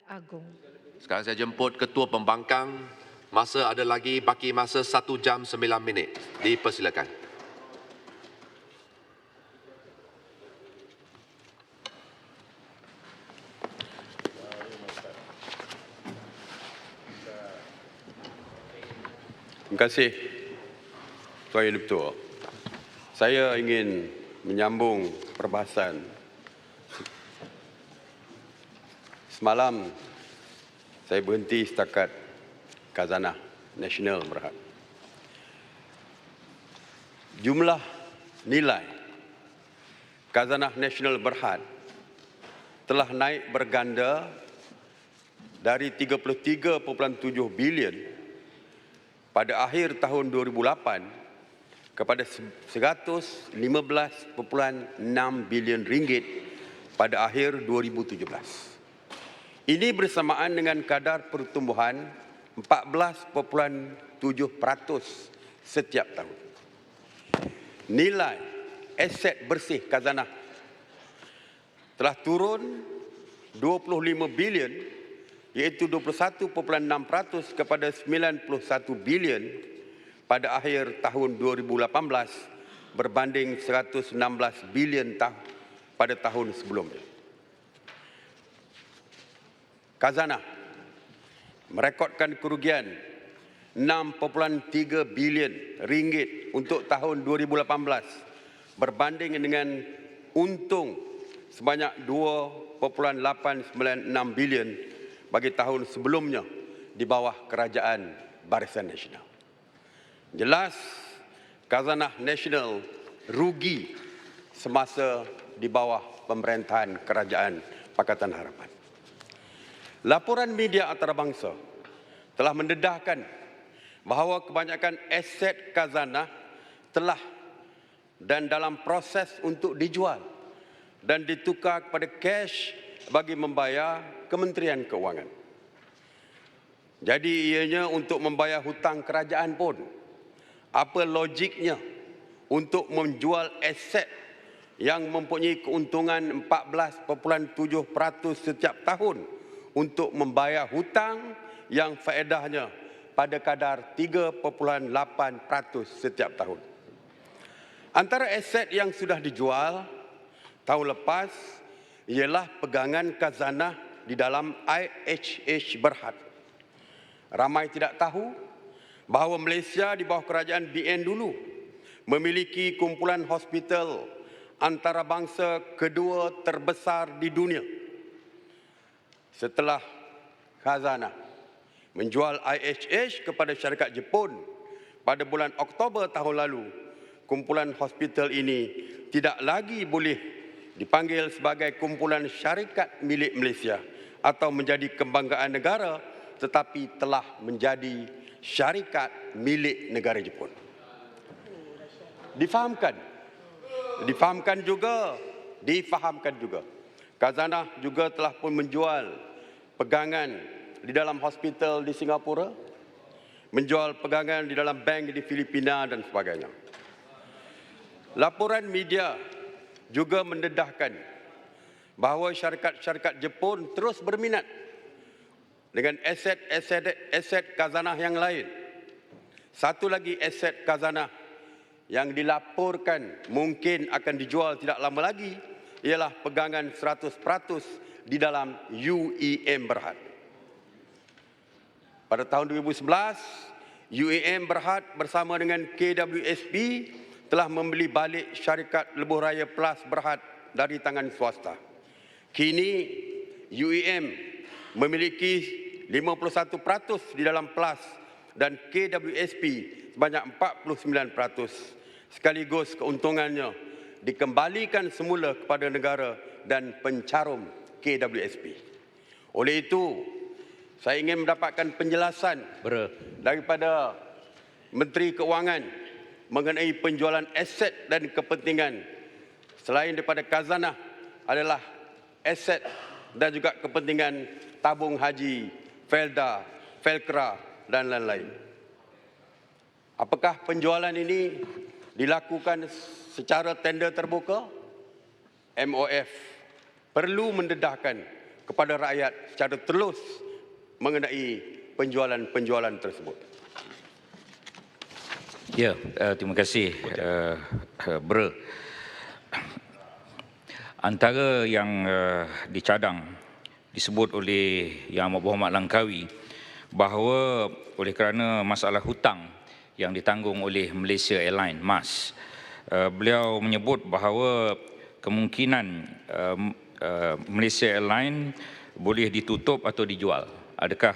Agong. Sekarang saya jemput Ketua Pembangkang. Masa ada lagi, baki masa 1 jam 9 minit. Dipersilakan. Terima kasih, Tuan Yang Ketua. Saya ingin menyambung perbahasan. Semalam saya berhenti setakat Khazanah Nasional Berhad. Jumlah nilai Khazanah Nasional Berhad telah naik berganda dari 33.7 bilion pada akhir tahun 2008 kepada 115.6 bilion ringgit pada akhir 2017. Ini bersamaan dengan kadar pertumbuhan 14.7% setiap tahun. Nilai aset bersih khazanah telah turun 25 bilion iaitu 21.6% kepada 91 bilion pada akhir tahun 2018 berbanding 116 bilion pada tahun sebelumnya. Khazanah merekodkan kerugian 6.3 bilion ringgit untuk tahun 2018 berbanding dengan untung sebanyak 2.896 bilion bagi tahun sebelumnya di bawah kerajaan Barisan Nasional. Jelas, Khazanah Nasional rugi semasa di bawah pemerintahan kerajaan Pakatan Harapan. Laporan media antarabangsa telah mendedahkan bahawa kebanyakan aset khazanah telah dan dalam proses untuk dijual dan ditukar kepada cash bagi membayar Kementerian Keuangan. Jadi ianya untuk membayar hutang kerajaan pun. Apa logiknya untuk menjual aset yang mempunyai keuntungan 14.7% setiap tahun untuk membayar hutang yang faedahnya pada kadar 3.8% setiap tahun. Antara aset yang sudah dijual tahun lepas ialah pegangan khazanah di dalam IHH Berhad. Ramai tidak tahu bahawa Malaysia di bawah kerajaan BN dulu memiliki kumpulan hospital antarabangsa kedua terbesar di dunia. Setelah khazanah menjual IHH kepada syarikat Jepun pada bulan Oktober tahun lalu, kumpulan hospital ini tidak lagi boleh dipanggil sebagai kumpulan syarikat milik Malaysia atau menjadi kebanggaan negara, tetapi telah menjadi syarikat milik negara Jepun. Difahamkan juga. Khazanah juga telah pun menjual pegangan di dalam hospital di Singapura, menjual pegangan di dalam bank di Filipina dan sebagainya. Laporan media juga mendedahkan bahawa syarikat-syarikat Jepun terus berminat dengan aset khazanah yang lain. Satu lagi aset khazanah yang dilaporkan mungkin akan dijual tidak lama lagi ialah pegangan 100% di dalam UEM Berhad. Pada tahun 2011, UEM Berhad bersama dengan KWSP telah membeli balik syarikat Lebuh Raya Plus Berhad dari tangan swasta. Kini UEM memiliki 51% di dalam Plus dan KWSP sebanyak 49%. Sekaligus keuntungannya dikembalikan semula kepada negara dan pencarum KWSP. Oleh itu, saya ingin mendapatkan penjelasan daripada Menteri Keuangan mengenai penjualan aset dan kepentingan selain daripada khazanah adalah aset dan juga kepentingan tabung haji, Felda, Felkra dan lain-lain. Apakah penjualan ini dilakukan secara tender terbuka? MOF perlu mendedahkan kepada rakyat secara telus mengenai penjualan-penjualan tersebut. Ya, terima kasih, Bro. Antara yang dicadang disebut oleh Yang Amat Berhormat Langkawi bahawa oleh kerana masalah hutang yang ditanggung oleh Malaysia Airlines MAS, beliau menyebut bahawa kemungkinan Malaysia Airlines boleh ditutup atau dijual. Adakah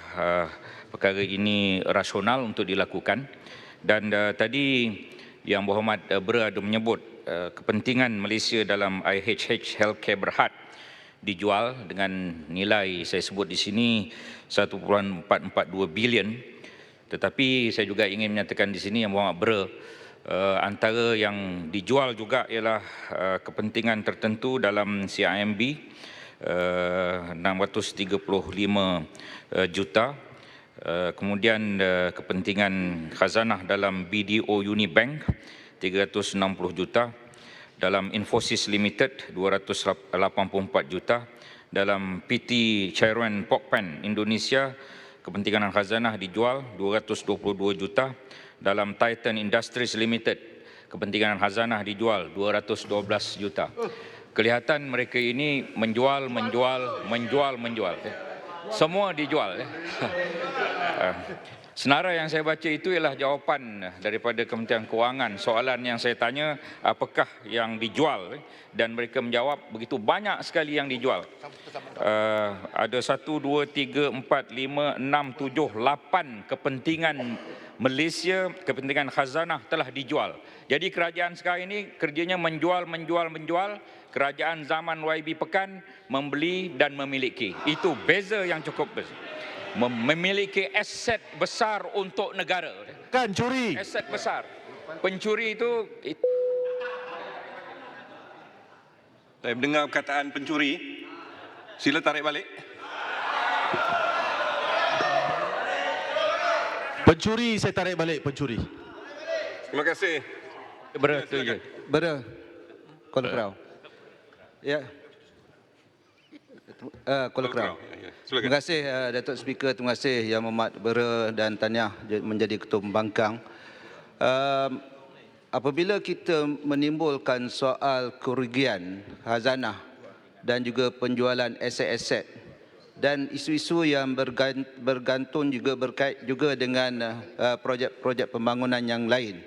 perkara ini rasional untuk dilakukan? Dan tadi Yang Berhormat Bro ada menyebut kepentingan Malaysia dalam IHH Healthcare Berhad dijual dengan nilai saya sebut di sini 1.442 bilion. Tetapi saya juga ingin menyatakan di sini Yang Berhormat Bro, antara yang dijual juga ialah kepentingan tertentu dalam CIMB 635 juta. Kemudian kepentingan khazanah dalam BDO Unibank 360 juta, dalam Infosys Limited 284 juta, dalam PT Chairon Pokpan Indonesia kepentingan khazanah dijual 222 juta, dalam Titan Industries Limited kepentingan khazanah dijual 212 juta. Kelihatan mereka ini menjual. Semua dijual. Senarai yang saya baca itu ialah jawapan daripada Kementerian Kewangan. Soalan yang saya tanya, apakah yang dijual? Dan mereka menjawab begitu banyak sekali yang dijual. Ada 1, 2, 3, 4, 5, 6, 7, 8 kepentingan Malaysia, kepentingan khazanah telah dijual. Jadi kerajaan sekarang ini kerjanya menjual. Kerajaan zaman YB Pekan membeli dan memiliki. Itu beza yang cukup besar. Memiliki aset besar untuk negara. Kan curi. Aset besar. Pencuri itu Saya mendengar perkataan pencuri. Sila tarik balik. Pencuri, saya tarik balik pencuri. Terima kasih. bersetuju. Kuala Kerau. Ya. Kuala Kerau. Silakan. Terima kasih Datuk Speaker, terima kasih Yang Berhormat Bera dan Tahniah menjadi Ketua Pembangkang. Apabila kita menimbulkan soal kerugian khazanah dan juga penjualan aset-aset dan isu-isu yang bergantung juga berkait juga dengan projek-projek pembangunan yang lain,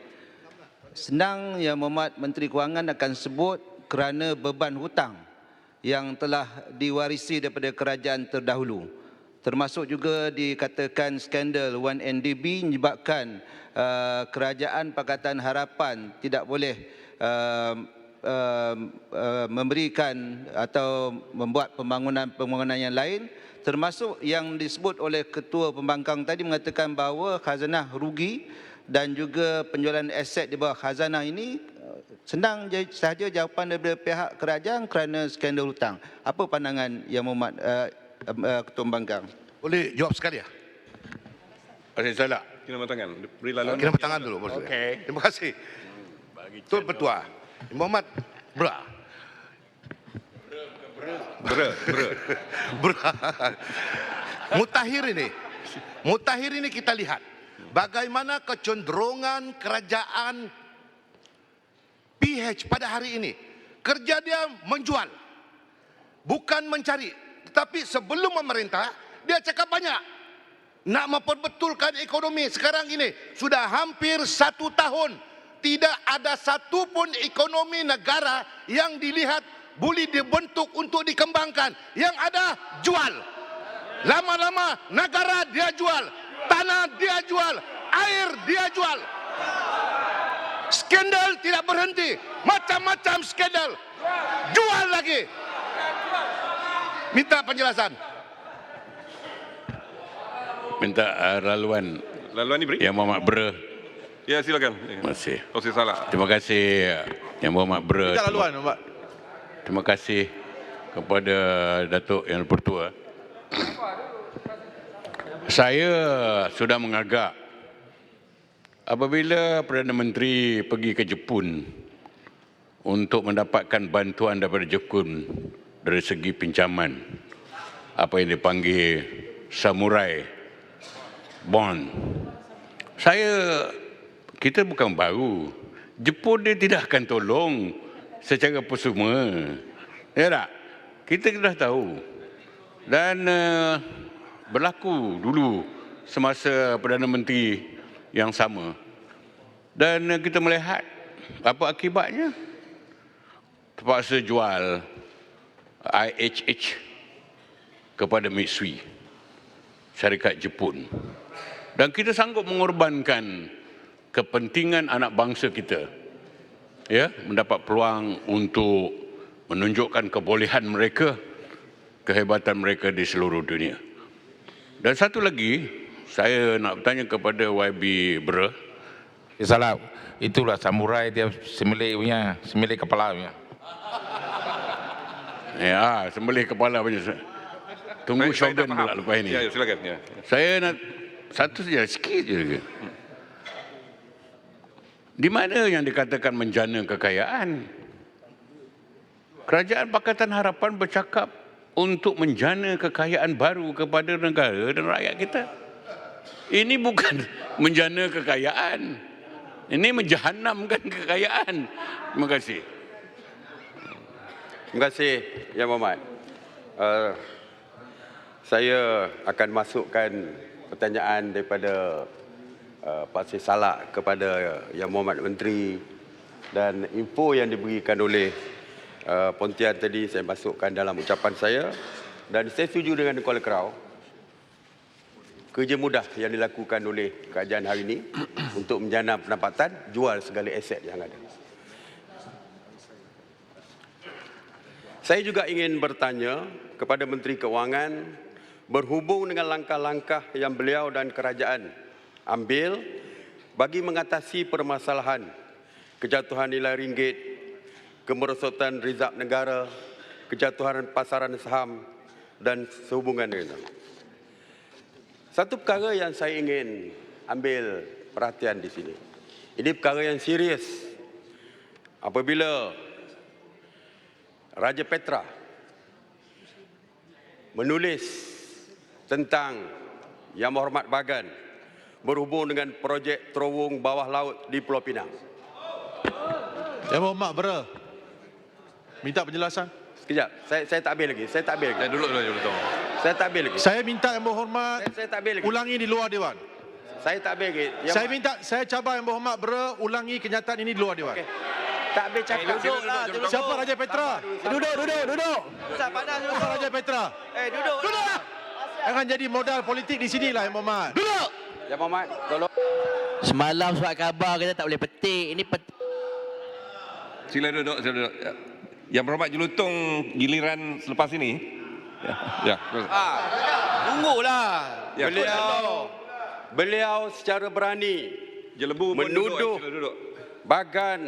senang Yang Berhormat Menteri Kewangan akan sebut kerana beban hutang yang telah diwarisi daripada kerajaan terdahulu. Termasuk juga dikatakan skandal 1MDB menyebabkan kerajaan Pakatan Harapan tidak boleh memberikan atau membuat pembangunan yang lain, termasuk yang disebut oleh Ketua Pembangkang tadi mengatakan bahawa khazanah rugi dan juga penjualan aset di bawah khazanah ini senang sahaja jawapan daripada pihak kerajaan kerana skandal hutang. Apa pandangan Yang Berhormat Ketua Pembangkang? Boleh jawab sekali ya? Saya salah. Kena tangan. Beri laluan. Kena tangan dulu. Okey. Terima kasih. Tuan Petua. Yang Berhormat Bra. Mutakhir ini kita lihat bagaimana kecenderungan kerajaan PH pada hari ini. Kerja dia menjual, bukan mencari. Tetapi sebelum memerintah, dia cakap banyak. Nak memperbetulkan ekonomi sekarang ini. Sudah hampir 1 tahun. Tidak ada satu pun ekonomi negara yang dilihat boleh dibentuk untuk dikembangkan. Yang ada, jual. Lama-lama negara dia jual. Tanah dia jual. Air dia jual. Skandal tidak berhenti. Macam-macam skandal. Jual lagi. Minta penjelasan. Minta laluan Laluan ni beri. Yang Berhormat Bera. Ya, silakan. Terima kasih. Oh, saya salah. Terima kasih Yang Berhormat Bera. Minta laluan, Pak. Terima kasih kepada Datuk Yang Dipertua. Saya sudah mengagak apabila Perdana Menteri pergi ke Jepun untuk mendapatkan bantuan daripada Jepun dari segi pinjaman. apa yang dipanggil samurai bond. Kita bukan baru. Jepun dia tidak akan tolong secara persuma. Ya tak? Kita dah tahu. Dan berlaku dulu semasa Perdana Menteri yang sama. Dan kita melihat apa akibatnya. Terpaksa jual IHH kepada Mitsui, syarikat Jepun. Dan kita sanggup mengorbankan kepentingan anak bangsa kita, ya, mendapat peluang untuk menunjukkan kebolehan mereka, kehebatan mereka di seluruh dunia. Dan satu lagi, saya nak bertanya kepada YB Bra. Salah, itulah samurai dia sembelih kepala punya. Ya, sembelih kepala punya. Tunggu Saya tak Shogun faham. pula lepas ini. Ya, silakan. Ya. Saya nak satu saja, sikit je. Di mana yang dikatakan menjana kekayaan? Kerajaan Pakatan Harapan bercakap untuk menjana kekayaan baru kepada negara dan rakyat kita. Ini bukan menjana kekayaan. Ini menjahanamkan kekayaan. Terima kasih. Terima kasih, Yang Berhormat. Saya akan masukkan pertanyaan daripada Pak Sri Salak kepada Yang Berhormat Menteri, dan info yang diberikan oleh Pontian tadi saya masukkan dalam ucapan saya, dan saya setuju dengan Kuala Kerau. Kerja mudah yang dilakukan oleh kerajaan hari ini untuk menjana pendapatan, jual segala aset yang ada. Saya juga ingin bertanya kepada Menteri Keuangan berhubung dengan langkah-langkah yang beliau dan kerajaan ambil bagi mengatasi permasalahan kejatuhan nilai ringgit, kemerosotan rizab negara, kejatuhan pasaran saham dan sehubungan dengan itu. Satu perkara yang saya ingin ambil perhatian di sini. Ini perkara yang serius. Apabila Raja Petra menulis tentang Yang Berhormat Bagan berhubung dengan projek terowong bawah laut di Pulau Pinang. Yang Berhormat Bra, minta penjelasan. Sekejap, saya tak habis lagi. Saya tak habis lagi. Duduk. Saya tak habis lagi. Saya minta Yang Berhormat Saya tak habis lagi. ulangi di luar Dewan. Saya tak habis lagi. Saya cabar Yang Berhormat Bra ulangi kenyataan ini di luar Dewan. Okey. Tak habis cakap. Duduklah. Siapa Raja Petra? Duduk. Susah panas Siapa Raja Petra? duduk. Akan jadi modal politik di sinilah Yang Berhormat. Duduk. Yang Berhormat, tolong. Semalam surat khabar kita tak boleh petik. Ini Sila duduk. Yang Berhormat Jelutong giliran selepas ini. Ya. Tunggulah. Ya. Beliau secara berani Jelebu pun menuduh sila duduk. Bagan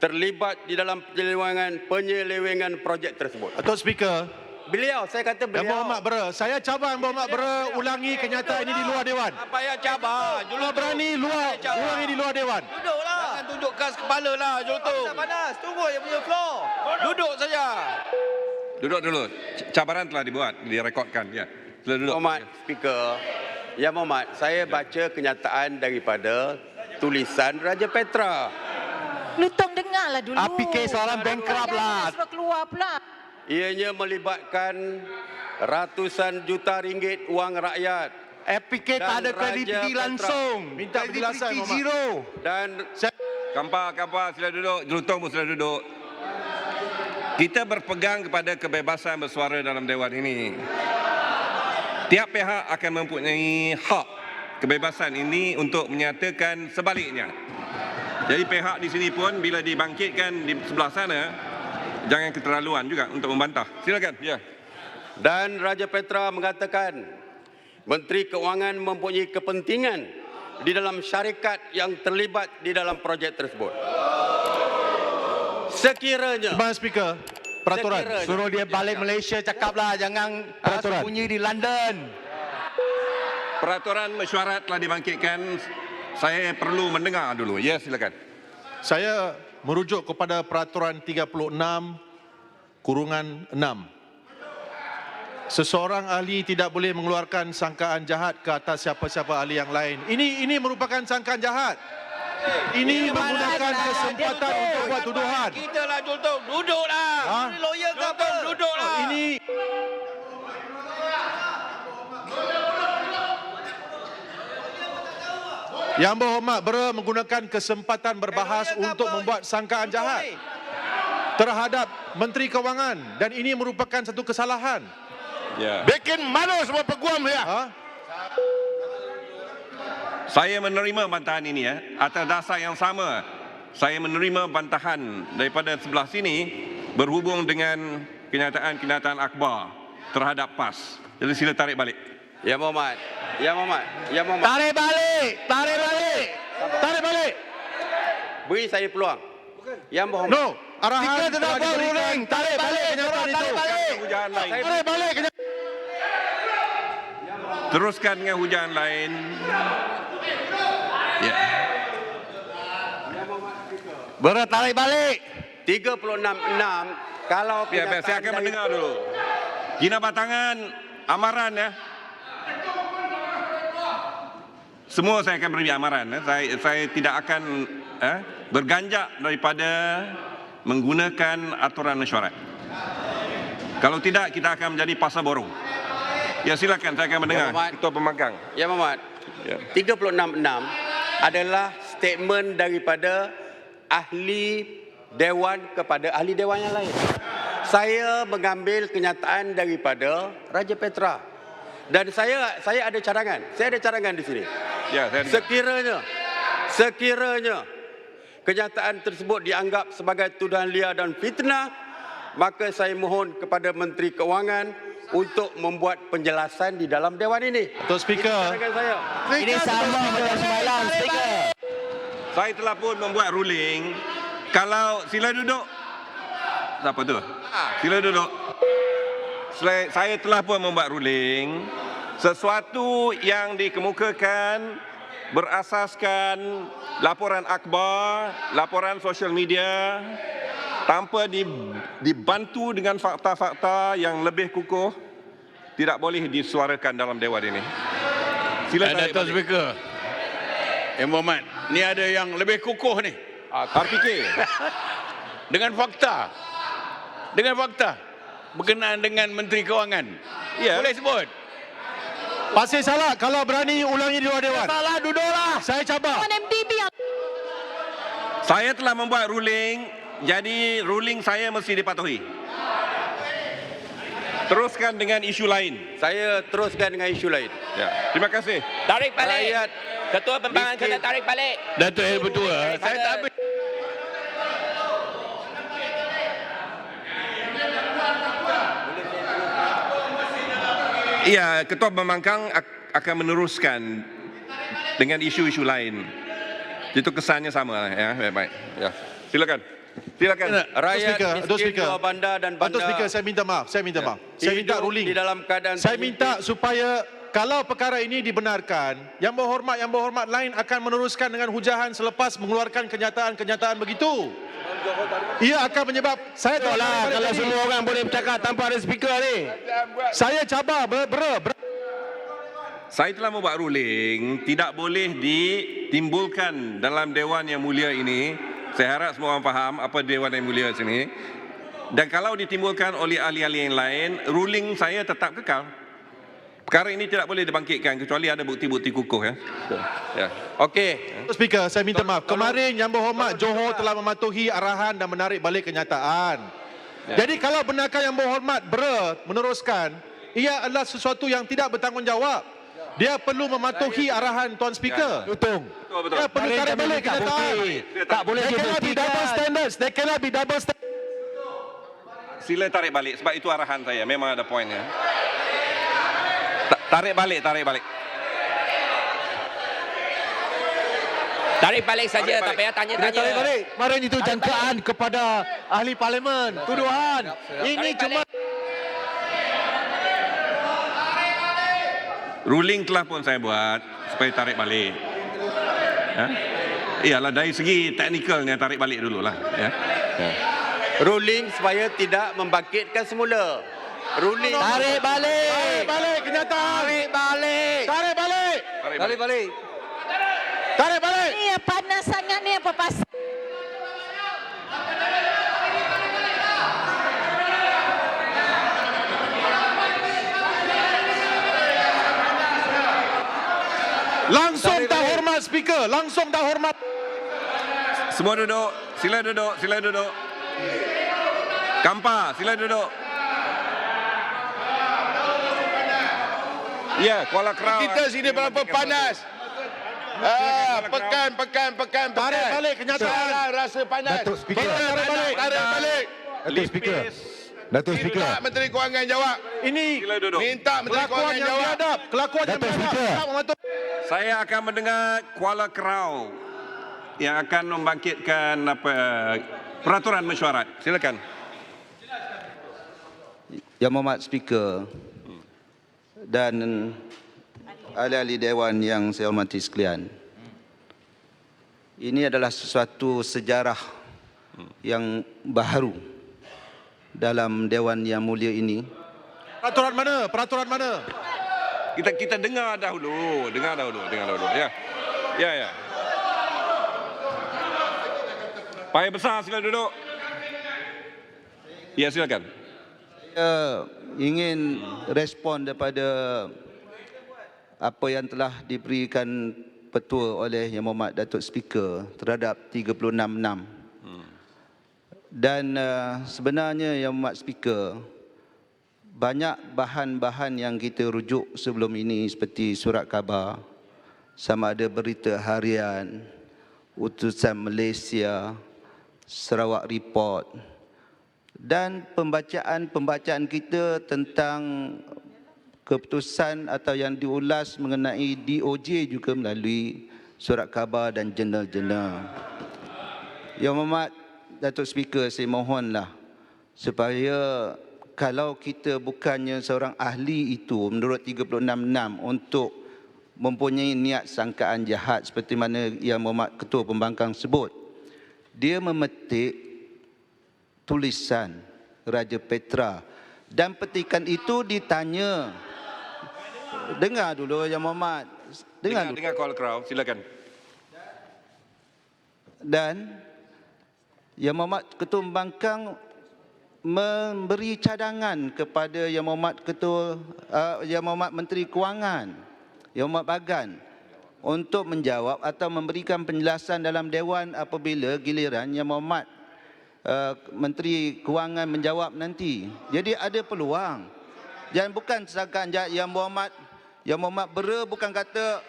terlibat di dalam penyelewengan projek tersebut. Datuk Speaker, Beliau, saya kata Yang beliau. Berhormat Bra, saya cabar Yang Berhormat Bra ulangi kenyataan ini di luar Dewan. Apa yang cabar? Kalau berani ulangi di luar Dewan. Duduklah. Jangan tunjuk kas kepala lah, Jolotong. Susah panas. Tunggu yang punya floor. Duduk saja. Duduk dulu. Cabaran telah dibuat, direkodkan. Ya. Sila duduk. Berhormat Speaker, Yang Berhormat, saya baca kenyataan daripada tulisan Raja Petra. Lutong dengarlah dulu. fikir seorang bankrupt lah. Suruh keluar pula. Ianya melibatkan ratusan juta ringgit wang rakyat. fikir tak ada kredibiliti langsung. Minta penjelasan Yang Berhormat. Dan Kampa, sila duduk. Jelutong pun sila duduk. Kita berpegang kepada kebebasan bersuara dalam Dewan ini. Tiap pihak akan mempunyai hak kebebasan ini untuk menyatakan sebaliknya. Jadi pihak di sini pun bila dibangkitkan di sebelah sana, jangan keterlaluan juga untuk membantah. Silakan. Ya. Dan Raja Petra mengatakan Menteri Keuangan mempunyai kepentingan di dalam syarikat yang terlibat di dalam projek tersebut. Sekiranya Terima Speaker, peraturan. Suruh dia balik Malaysia cakaplah, jangan Peraturan. sembunyi di London. Peraturan mesyuarat telah dibangkitkan. Saya perlu mendengar dulu. Ya, silakan. Saya merujuk kepada peraturan 36/6. Seseorang ahli tidak boleh mengeluarkan sangkaan jahat ke atas siapa-siapa ahli yang lain. Ini merupakan sangkaan jahat. Ini menggunakan kesempatan untuk buat tuduhan. Kita lah Jultong, duduklah. Ha? Lawyer ke apa? Duduklah. Ini Yang berhormat menggunakan kesempatan berbahas untuk membuat sangkaan jahat terhadap Menteri Kewangan dan ini merupakan satu kesalahan. Ya. Bikin malu semua peguam ya. Ha? Saya menerima bantahan ini ya. Atas dasar yang sama, saya menerima bantahan daripada sebelah sini berhubung dengan kenyataan-kenyataan akhbar terhadap PAS. Jadi sila tarik balik. Ya Muhammad. Ya Muhammad. Ya Muhammad. Tarik balik. Tarik balik. Tarik balik. Beri saya peluang. Ya Muhammad. No. Arahan telah diberikan. Tarik balik kenyataan itu. Hujan lain. Tarik balik kenyataan. Teruskan dengan hujan lain. Ya. Tarik balik. 36.6 kalau Biar saya akan mendengar dulu. Gina batangan amaran ya. Semua saya akan beri amaran. Saya tidak akan berganjak daripada menggunakan aturan mesyuarat. Kalau tidak, kita akan menjadi pasar borong. Ya silakan, saya akan mendengar. Muhammad. Ketua Pembangkang. Ya Muhammad. Ya. 36.6 adalah statement daripada ahli dewan kepada ahli dewan yang lain. Saya mengambil kenyataan daripada Raja Petra. Dan saya ada cadangan. Saya ada cadangan di sini. Ya, saya dengar. Sekiranya kenyataan tersebut dianggap sebagai tuduhan liar dan fitnah, maka saya mohon kepada Menteri Kewangan untuk membuat penjelasan di dalam dewan ini. Tuan Speaker. Cadangan saya. Ini sama macam semalam, Speaker. Saya telah pun membuat ruling. Kalau sila duduk. Siapa tu? Sila duduk. Saya telah pun membuat ruling. Sesuatu yang dikemukakan berasaskan laporan akhbar, laporan sosial media tanpa dibantu dengan fakta-fakta yang lebih kukuh tidak boleh disuarakan dalam dewan ini. Sila tarik Dato' balik. Speaker. Muhammad, ni ada yang lebih kukuh ni. RPK. Dengan fakta. Dengan fakta. Berkenaan dengan Menteri Kewangan. Ya. Boleh sebut? Pasti salah kalau berani ulangi di luar dewan. Salah, duduklah. Saya cabar. MDB yang Saya telah membuat ruling, jadi ruling saya mesti dipatuhi. Teruskan dengan isu lain. Saya teruskan dengan isu lain. Ya. Terima kasih. Tarik balik. Rakyat Ketua Pembangunan miskin. kena tarik balik. Dato' El Betua, saya tak habis. Iya, Ketua Pembangkang akan meneruskan dengan isu-isu lain. Itu kesannya sama ya, baik-baik. Ya. Silakan. Silakan. rakyat Tuan miskin Speaker. luar bandar dan Tuan bandar Speaker, saya minta maaf. Saya minta maaf. Saya minta hidup ruling. di dalam keadaan Saya minta supaya kalau perkara ini dibenarkan, yang berhormat lain akan meneruskan dengan hujahan selepas mengeluarkan kenyataan-kenyataan begitu. Ia akan menyebab saya tolak Kalau semua orang boleh bercakap tanpa ada speaker ni. saya cabar Saya telah membuat ruling tidak boleh ditimbulkan dalam Dewan Yang Mulia ini. Saya harap semua orang faham apa Dewan Yang Mulia sini. Dan kalau ditimbulkan oleh ahli-ahli yang lain, ruling saya tetap kekal. Perkara ini tidak boleh dibangkitkan kecuali ada bukti-bukti kukuh ya. Ya. Okey. Speaker, saya minta maaf. Kemarin Yang Berhormat Johor telah mematuhi arahan dan menarik balik kenyataan. Jadi kalau benarkan Yang Berhormat meneruskan, ia adalah sesuatu yang tidak bertanggungjawab. Dia perlu mematuhi arahan Tuan Speaker. Betul. Dia perlu tarik balik kenyataan. Tak boleh There cannot be double standards. There cannot be double standards. Sila tarik balik sebab itu arahan saya. Memang ada poinnya. Tarik balik. Tarik balik saja, tak payah tanya-tanya. Tarik balik. Kemarin itu jangkaan kepada ahli parlimen. Tuduhan. Ini cuma Ruling telah pun saya buat supaya tarik balik. Iyalah dari segi teknikalnya tarik balik dululah. Ya. Ruling supaya tidak membangkitkan semula. Tarik balik. Tarik balik kenyataan. Tarik balik. Tarik balik. Tarik balik. Tarik balik. Ni yang panas sangat ni apa pasal? Langsung tak hormat speaker. Langsung tak hormat. Semua duduk. Sila duduk. Sila duduk. Kampa, sila duduk. Ya, Kuala Krau. Kita sini berapa panas. Pekan. Tarik balik kenyataan. Rasa panas. Datuk Speaker. Tarik balik. Tarik balik. Datuk Speaker. Datuk Speaker. Minta Menteri Kewangan jawab. Ini Sila duduk. Minta Menteri kelakuan Kewangan yang jawab. biadab. Kelakuan yang Datuk biadab. Speaker. Tak mematuhi. Saya akan mendengar Kuala Krau yang akan membangkitkan peraturan mesyuarat. Silakan. Yang Mohd Speaker dan ahli-ahli Dewan yang saya hormati sekalian. Ini adalah sesuatu sejarah yang baharu dalam Dewan Yang Mulia ini. Peraturan mana? Peraturan mana? Kita dengar dahulu. Dengar dahulu. Ya. Ya. Payah besar, sila duduk. Ya, silakan. Saya ingin respon daripada apa yang telah diberikan petua oleh Yang Mohd Datuk Speaker terhadap 36.6. Dan sebenarnya Yang Mohd Speaker, banyak bahan-bahan yang kita rujuk sebelum ini seperti surat khabar, sama ada berita harian, utusan Malaysia, Sarawak Report, dan pembacaan kita tentang keputusan atau yang diulas mengenai DOJ juga melalui surat khabar dan jurnal-jurnal. Yang Mohd Datuk Speaker, saya mohonlah supaya kalau kita bukannya seorang ahli itu menurut 36.6 untuk mempunyai niat sangkaan jahat seperti mana Yang Mohd Ketua Pembangkang sebut, dia memetik tulisan Raja Petra dan petikan itu ditanya. Dengar dulu Yang Mohd. Dengar. Kuala Krau, silakan. Dan Yang Mohd Ketua Pembangkang memberi cadangan kepada Yang Mohd Ketua Yang Mohd Menteri Kewangan, Yang Mohd Bagan, untuk menjawab atau memberikan penjelasan dalam Dewan apabila giliran Yang Mohd Menteri Kewangan menjawab nanti. Jadi ada peluang. Jangan bukan setakat Yang Mohd Bera bukan kata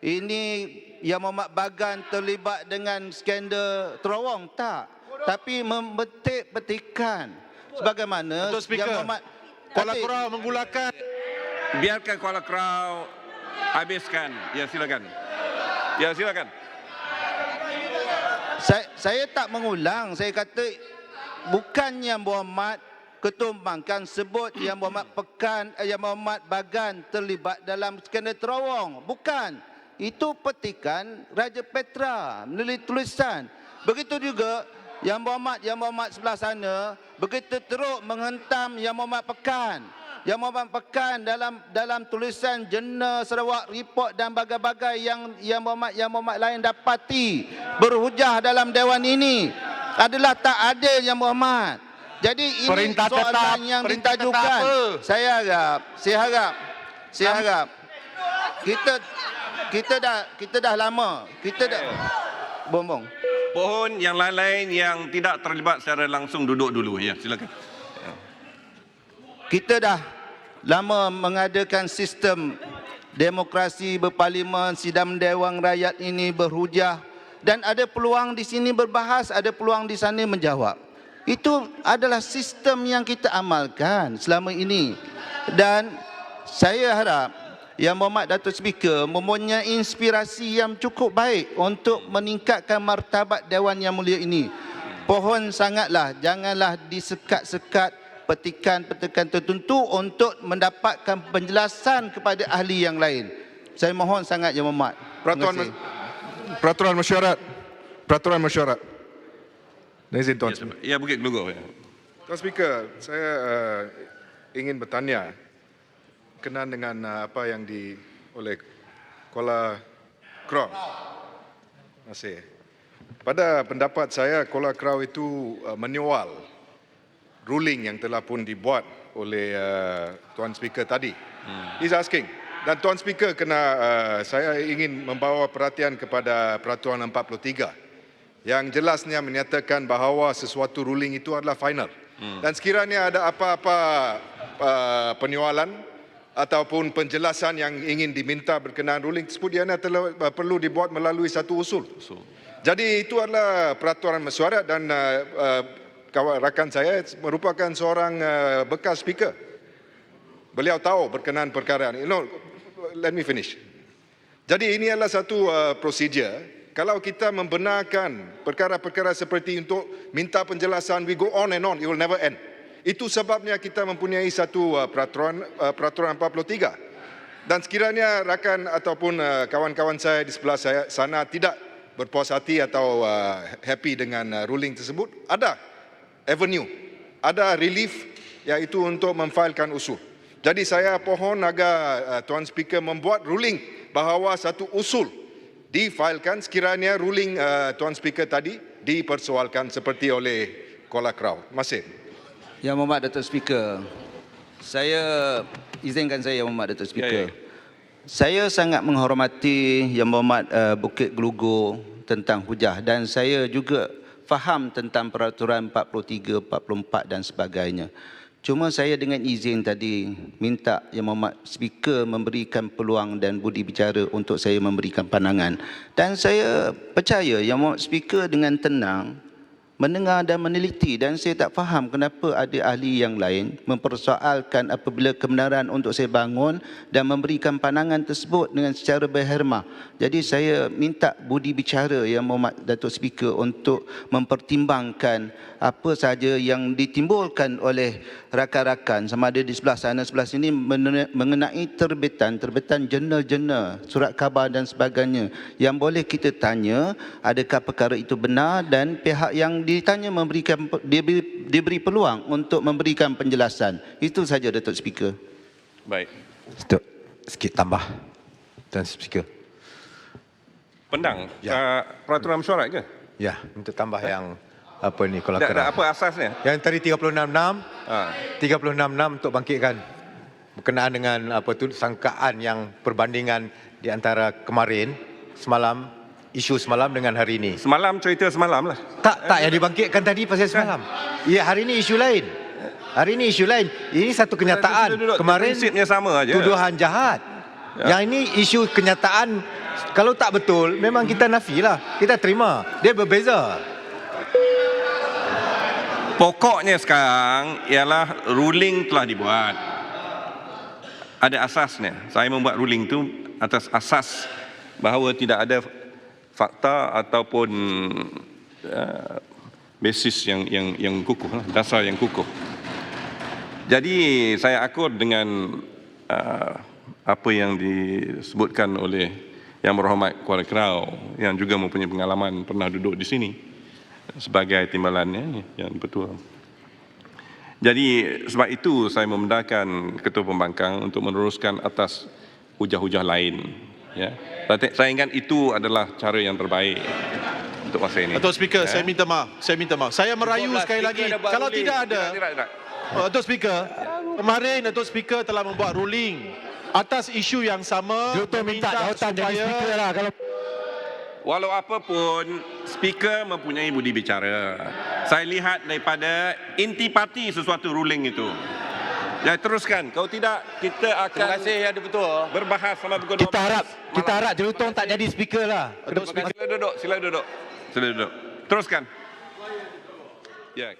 ini Yang Mohd Bagan terlibat dengan skandal terowong, tak. Tapi memetik petikan sebagaimana Yang Mohd Kuala Krau menggulakan. Biarkan Kuala Krau habiskan. Ya, silakan. Ya, silakan. Saya tak mengulang. Saya kata bukan Yang Mohd Ketua Pembangkang sebut Yang Mohd Bagan terlibat dalam skandal terowong. Bukan. Itu petikan Raja Petra melalui tulisan. Begitu juga Yang Mohd sebelah sana begitu teruk menghentam Yang Mohd Pekan. Yang Mohd Pekan dalam tulisan jurnal Sarawak Report dan bagai-bagai yang Mohd lain dapati berhujah dalam Dewan ini adalah tak adil Yang Mohd. Jadi ini Perintah soalan tetap, yang perintah ditajukan. tetap Saya harap kita dah lama bombong. Pohon yang lain-lain yang tidak terlibat secara langsung duduk dulu. Ya, silakan. Kita dah lama mengadakan sistem demokrasi berparlimen, sidang Dewan Rakyat ini berhujah dan ada peluang di sini berbahas, ada peluang di sana menjawab. Itu adalah sistem yang kita amalkan selama ini. Dan saya harap Yang Mohd Datuk Speaker mempunyai inspirasi yang cukup baik untuk meningkatkan martabat Dewan Yang Mulia ini. Pohon sangatlah, janganlah disekat-sekat petikan-petikan tertentu untuk mendapatkan penjelasan kepada ahli yang lain. Saya mohon sangat Yang Mohd. Peraturan mesyuarat. Izin Tuan. Ya, Bukit Gelugor. Ya. Tuan Speaker, saya ingin bertanya kenaan dengan apa yang oleh Kuala Kraw. Terima kasih. Pada pendapat saya, Kuala Kraw itu menyoal ruling yang telah pun dibuat oleh Tuan Speaker tadi. He's asking. Dan Tuan Speaker saya ingin membawa perhatian kepada Peraturan 43 yang jelasnya menyatakan bahawa sesuatu ruling itu adalah final. Dan sekiranya ada apa-apa penyoalan ataupun penjelasan yang ingin diminta berkenaan ruling tersebut, ia perlu dibuat melalui satu usul. Jadi itu adalah peraturan mesyuarat dan rakan saya merupakan seorang bekas speaker. Beliau tahu berkenaan perkara ini. No, let me finish. Jadi ini adalah satu prosedur. Kalau kita membenarkan perkara-perkara seperti untuk minta penjelasan, we go on and on, it will never end. Itu sebabnya kita mempunyai satu peraturan 43. Dan sekiranya rakan ataupun kawan-kawan saya di sebelah saya sana tidak berpuas hati atau happy dengan ruling tersebut, ada avenue, ada relief, iaitu untuk memfailkan usul. Jadi saya pohon agar Tuan Speaker membuat ruling bahawa satu usul difailkan sekiranya ruling Tuan Speaker tadi dipersoalkan seperti oleh Kuala Kraw. Terima kasih. Yang Mohd Datuk Speaker, izinkan saya Yang Mohd Datuk Speaker. Saya sangat menghormati Yang Mohd Bukit Gelugur tentang hujah dan saya juga faham tentang peraturan 43, 44 dan sebagainya. Cuma saya dengan izin tadi minta Yang Mohd Speaker memberikan peluang dan budi bicara untuk saya memberikan pandangan. Dan saya percaya Yang Mohd Speaker dengan tenang mendengar dan meneliti dan saya tak faham kenapa ada ahli yang lain mempersoalkan apabila kebenaran untuk saya bangun dan memberikan pandangan tersebut dengan secara berhormat. Jadi saya minta budi bicara Yang Mohd Datuk Speaker untuk mempertimbangkan apa sahaja yang ditimbulkan oleh rakan-rakan sama ada di sebelah sana sebelah sini mengenai terbitan jurnal-jurnal, surat khabar dan sebagainya yang boleh kita tanya adakah perkara itu benar dan pihak yang ditanya diberi peluang untuk memberikan penjelasan. Itu saja Datuk Speaker. Baik. Sikit tambah, Tuan Speaker. Pendang, peraturan mesyuarat ke? Ya, untuk tambah yang apa ni Kuala Tak Kraw. apa asasnya? Yang tadi 36.6 untuk bangkitkan berkenaan dengan apa tu sangkaan yang perbandingan di antara kemarin semalam, isu semalam dengan hari ini. Semalam cerita semalam lah. Tak yang dibangkitkan tadi pasal semalam. Ya, hari ini isu lain. Hari ini isu lain. Ini satu kenyataan. Kemarin prinsipnya sama aja. Tuduhan jahat. Yang ini isu kenyataan. Kalau tak betul, memang kita nafilah. Kita terima. Dia berbeza. Pokoknya sekarang ialah ruling telah dibuat. Ada asasnya. Saya membuat ruling itu atas asas bahawa tidak ada fakta ataupun basis yang kukuh, dasar yang kukuh. Jadi saya akur dengan apa yang disebutkan oleh Yang Berhormat Kuala Kraw yang juga mempunyai pengalaman pernah duduk di sini sebagai timbalannya yang betul. Jadi sebab itu saya membenarkan Ketua Pembangkang untuk meneruskan atas hujah-hujah lain. Ya. Saya ingat itu adalah cara yang terbaik untuk masa ini. Datuk Speaker, saya minta maaf. Saya merayu sekali lagi. Kalau tidak ada, Datuk Speaker, kemarin Datuk Speaker telah membuat ruling atas isu yang sama. Datuk minta jawatan jadi speaker lah kalau Walau apapun, speaker mempunyai budi bicara. Saya lihat daripada intipati sesuatu ruling itu. Ya, teruskan. Kalau tidak, kita akan Terima kasih ya betul. berbahas sama pukul 12. Kita harap Jelutong tak jadi speaker lah. Sila duduk. Teruskan. Ya.